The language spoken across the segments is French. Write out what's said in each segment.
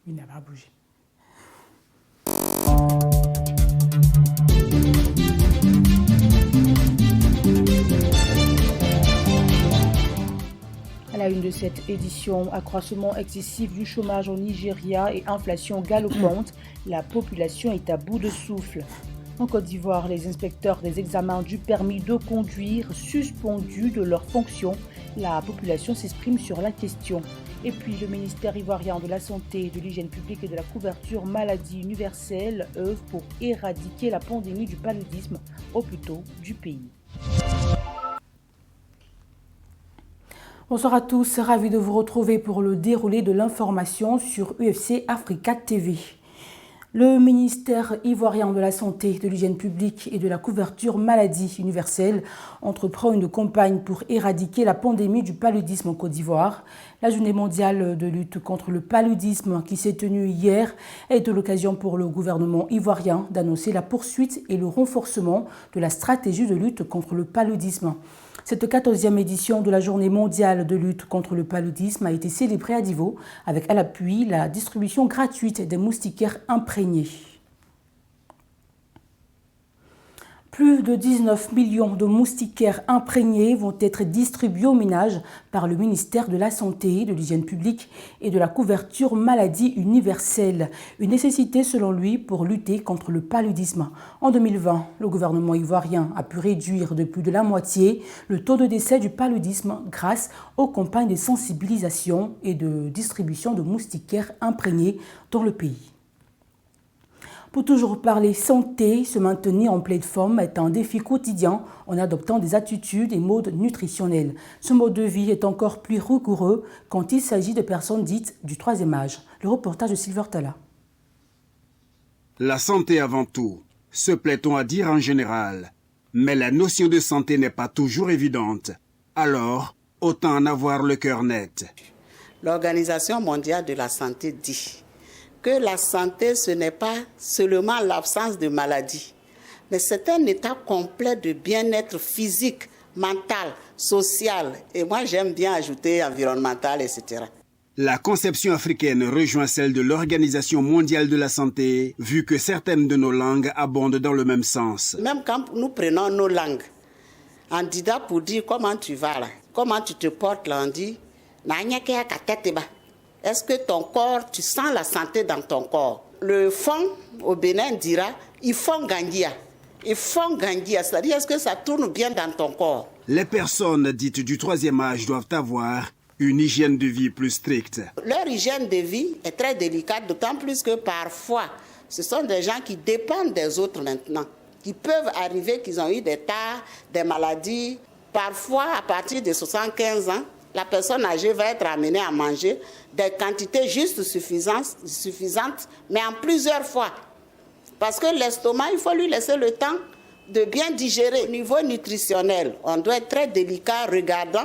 Il n'a pas bougé. À la une de cette édition, accroissement excessif du chômage au Nigeria et inflation galopante, la population est à bout de souffle. En Côte d'Ivoire, les inspecteurs des examens du permis de conduire suspendus de leurs fonctions. La population s'exprime sur la question. Et puis, le ministère ivoirien de la Santé, de l'Hygiène publique et de la couverture maladie universelle œuvre pour éradiquer la pandémie du paludisme au plus tôt du pays. Bonsoir à tous, ravi de vous retrouver pour le déroulé de l'information sur UFC Africa TV. Le ministère ivoirien de la Santé, de l'Hygiène publique et de la couverture maladie universelle entreprend une campagne pour éradiquer la pandémie du paludisme en Côte d'Ivoire. La journée mondiale de lutte contre le paludisme qui s'est tenue hier est l'occasion pour le gouvernement ivoirien d'annoncer la poursuite et le renforcement de la stratégie de lutte contre le paludisme. Cette 14e édition de la journée mondiale de lutte contre le paludisme a été célébrée à Divo avec à l'appui la distribution gratuite des moustiquaires imprégnés. Plus de 19 millions de moustiquaires imprégnés vont être distribués aux ménages par le ministère de la Santé, de l'Hygiène publique et de la couverture maladie universelle. Une nécessité selon lui pour lutter contre le paludisme. En 2020, le gouvernement ivoirien a pu réduire de plus de la moitié le taux de décès du paludisme grâce aux campagnes de sensibilisation et de distribution de moustiquaires imprégnés dans le pays. Pour toujours parler santé, se maintenir en pleine forme est un défi quotidien en adoptant des attitudes et modes nutritionnels. Ce mode de vie est encore plus rigoureux quand il s'agit de personnes dites du troisième âge. Le reportage de Silver Tala. La santé avant tout, se plaît-on à dire en général. Mais la notion de santé n'est pas toujours évidente. Alors, autant en avoir le cœur net. L'Organisation mondiale de la santé dit que la santé, ce n'est pas seulement l'absence de maladie, mais c'est un état complet de bien-être physique, mental, social, et moi j'aime bien ajouter environnemental, etc. La conception africaine rejoint celle de l'Organisation mondiale de la santé, vu que certaines de nos langues abondent dans le même sens. Même quand nous prenons nos langues, on dit pour dire comment tu vas là, comment tu te portes là, on dit est-ce que ton corps, tu sens la santé dans ton corps? Le fond au Bénin dira, il faut gangia. Il faut gangia, c'est-à-dire est-ce que ça tourne bien dans ton corps? Les personnes dites du troisième âge doivent avoir une hygiène de vie plus stricte. Leur hygiène de vie est très délicate, d'autant plus que parfois, ce sont des gens qui dépendent des autres maintenant, qui peuvent arriver, qu'ils ont eu des tares, des maladies. Parfois, à partir de 75 ans, la personne âgée va être amenée à manger des quantités juste suffisantes, mais en plusieurs fois. Parce que l'estomac, il faut lui laisser le temps de bien digérer. Au niveau nutritionnel, on doit être très délicat, regardant.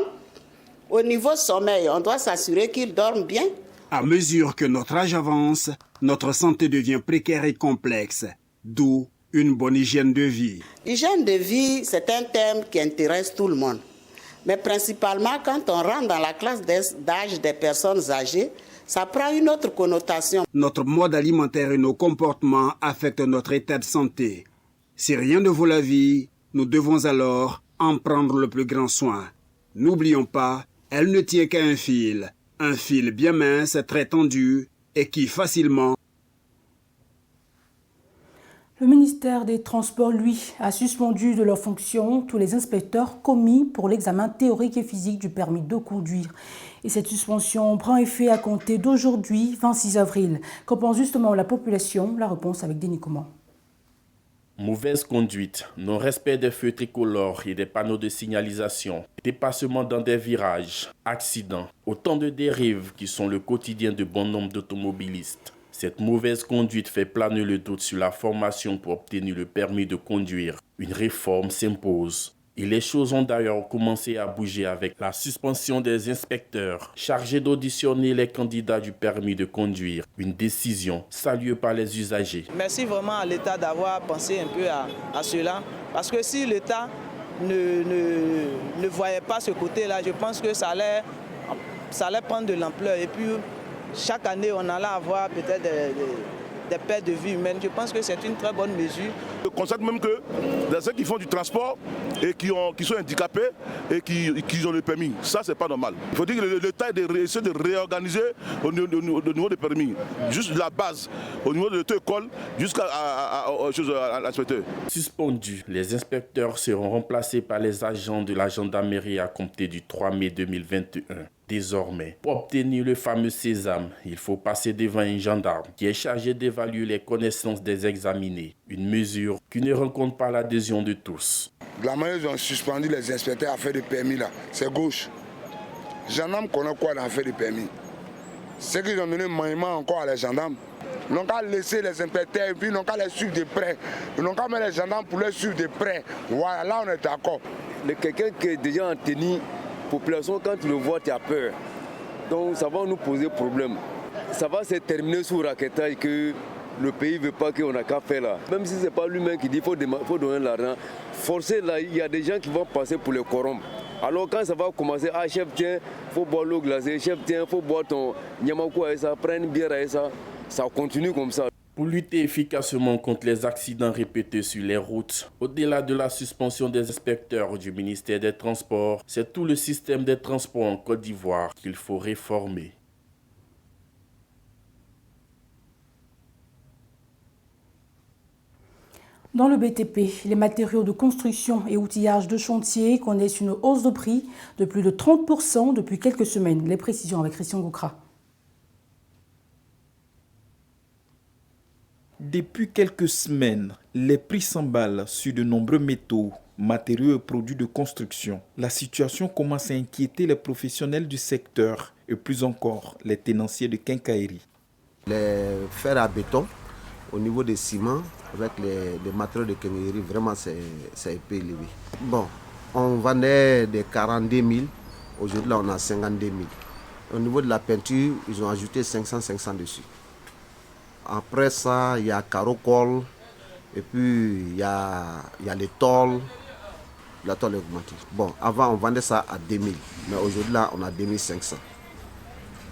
Au niveau sommeil, on doit s'assurer qu'il dorme bien. À mesure que notre âge avance, notre santé devient précaire et complexe. D'où une bonne hygiène de vie. Hygiène de vie, c'est un thème qui intéresse tout le monde. Mais principalement, quand on rentre dans la classe d'âge des personnes âgées, ça prend une autre connotation. Notre mode alimentaire et nos comportements affectent notre état de santé. Si rien ne vaut la vie, nous devons alors en prendre le plus grand soin. N'oublions pas, elle ne tient qu'à un fil bien mince, très tendu et qui facilement... Le ministère des Transports, lui, a suspendu de leurs fonctions tous les inspecteurs commis pour l'examen théorique et physique du permis de conduire. Et cette suspension prend effet à compter d'aujourd'hui, 26 avril. Qu'en pense justement la population? La réponse avec Denis Kouman. Mauvaise conduite, non-respect des feux tricolores et des panneaux de signalisation, dépassement dans des virages, accidents, autant de dérives qui sont le quotidien de bon nombre d'automobilistes. Cette mauvaise conduite fait planer le doute sur la formation pour obtenir le permis de conduire. Une réforme s'impose. Et les choses ont d'ailleurs commencé à bouger avec la suspension des inspecteurs chargés d'auditionner les candidats du permis de conduire. Une décision saluée par les usagers. Merci vraiment à l'État d'avoir pensé un peu à cela. Parce que si l'État ne voyait pas ce côté-là, je pense que ça allait prendre de l'ampleur. Et puis, chaque année, on allait avoir peut-être des pertes de vie humaine. Je pense que c'est une très bonne mesure. Je constate même que ceux qui font du transport et qui sont handicapés et qui ont le permis, ça c'est pas normal. Il faut dire que l'État essaie de réorganiser au niveau des permis, juste la base, au niveau de l'auto-école jusqu'à l'inspecteur. Suspendus, les inspecteurs seront remplacés par les agents de la gendarmerie à compter du 3 mai 2021. Désormais, pour obtenir le fameux sésame, il faut passer devant un gendarme qui est chargé d'évaluer les connaissances des examinés. Une mesure qui ne rencontre pas l'adhésion de tous. De la manière dont ils ont suspendu les inspecteurs à faire des permis là, c'est gauche. Les gendarmes connaissent quoi dans faire des permis. C'est qu'ils ont donné maniement encore à les gendarmes. Ils n'ont qu'à laisser les inspecteurs et puis ils n'ont qu'à les suivre de près. Ils n'ont qu'à mettre les gendarmes pour les suivre de près. Voilà, là on est d'accord. Quelqu'un qui est déjà en tenue, population, quand tu le vois, tu as peur. Donc ça va nous poser problème. Ça va se terminer sous raquettage que le pays ne veut pas qu'on a qu'à faire là. Même si ce n'est pas lui-même qui dit qu'il faut donner l'argent, forcément là, il y a des gens qui vont passer pour les corrompre. Alors quand ça va commencer, ah chef tiens, il faut boire l'eau glacée, chef tiens, il faut boire ton nyamakou et ça, prendre une bière et ça continue comme ça. Pour lutter efficacement contre les accidents répétés sur les routes, au-delà de la suspension des inspecteurs du ministère des Transports, c'est tout le système des transports en Côte d'Ivoire qu'il faut réformer. Dans le BTP, les matériaux de construction et outillage de chantier connaissent une hausse de prix de plus de 30% depuis quelques semaines. Les précisions avec Christian Goukra. Depuis quelques semaines, les prix s'emballent sur de nombreux métaux, matériaux et produits de construction. La situation commence à inquiéter les professionnels du secteur et plus encore les tenanciers de quincaillerie. Les fers à béton, au niveau des ciments, avec les matériaux de quincaillerie, vraiment c'est un peu élevé. Bon, on vendait des 42 000, aujourd'hui là on a 52 000. Au niveau de la peinture, ils ont ajouté 500 dessus. Après ça, il y a carreau-colle, et puis il y a les tôles. La tôle est augmentée. Bon, avant on vendait ça à 2000, mais aujourd'hui là on a 2500.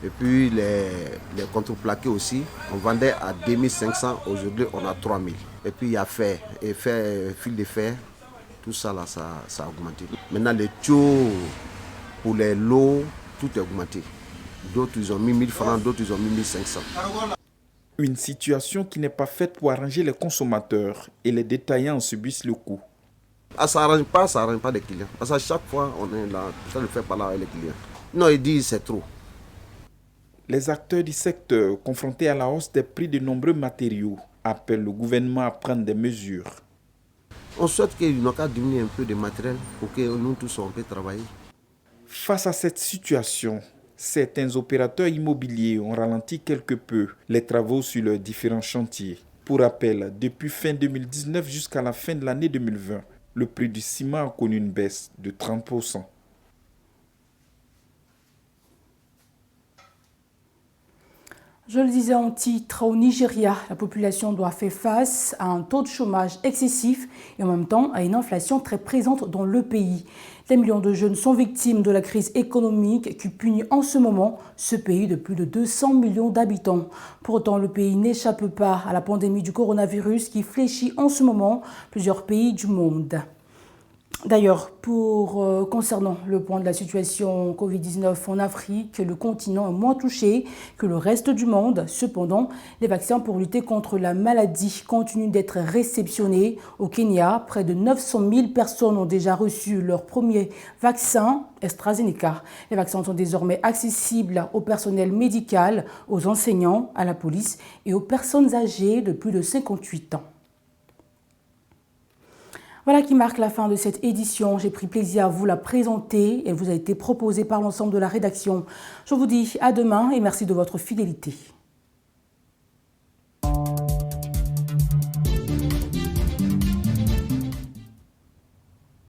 Et puis les contreplaqués aussi, on vendait à 2500, aujourd'hui on a 3000. Et puis il y a fer, fil de fer, tout ça là, ça a augmenté. Maintenant les tuyaux pour les lots, tout est augmenté. D'autres ils ont mis 1000 francs, d'autres ils ont mis 1500. Une situation qui n'est pas faite pour arranger les consommateurs et les détaillants subissent le coût. Ah, ça n'arrange pas les clients. Parce qu'à chaque fois, on est là, ça ne fait pas là avec les clients. Non, ils disent c'est trop. Les acteurs du secteur, confrontés à la hausse des prix de nombreux matériaux, appellent le gouvernement à prendre des mesures. On souhaite qu'ils n'ont qu'à diminuer un peu de matériel pour que nous tous on puisse travailler. Face à cette situation, certains opérateurs immobiliers ont ralenti quelque peu les travaux sur leurs différents chantiers. Pour rappel, depuis fin 2019 jusqu'à la fin de l'année 2020, le prix du ciment a connu une baisse de 30%. Je le disais en titre, au Nigeria, la population doit faire face à un taux de chômage excessif et en même temps à une inflation très présente dans le pays. Des millions de jeunes sont victimes de la crise économique qui punit en ce moment ce pays de plus de 200 millions d'habitants. Pour autant, le pays n'échappe pas à la pandémie du coronavirus qui fléchit en ce moment plusieurs pays du monde. D'ailleurs, concernant le point de la situation Covid-19 en Afrique, le continent est moins touché que le reste du monde. Cependant, les vaccins pour lutter contre la maladie continuent d'être réceptionnés. Au Kenya, près de 900 000 personnes ont déjà reçu leur premier vaccin AstraZeneca. Les vaccins sont désormais accessibles au personnel médical, aux enseignants, à la police et aux personnes âgées de plus de 58 ans. Voilà qui marque la fin de cette édition. J'ai pris plaisir à vous la présenter. Elle vous a été proposée par l'ensemble de la rédaction. Je vous dis à demain et merci de votre fidélité.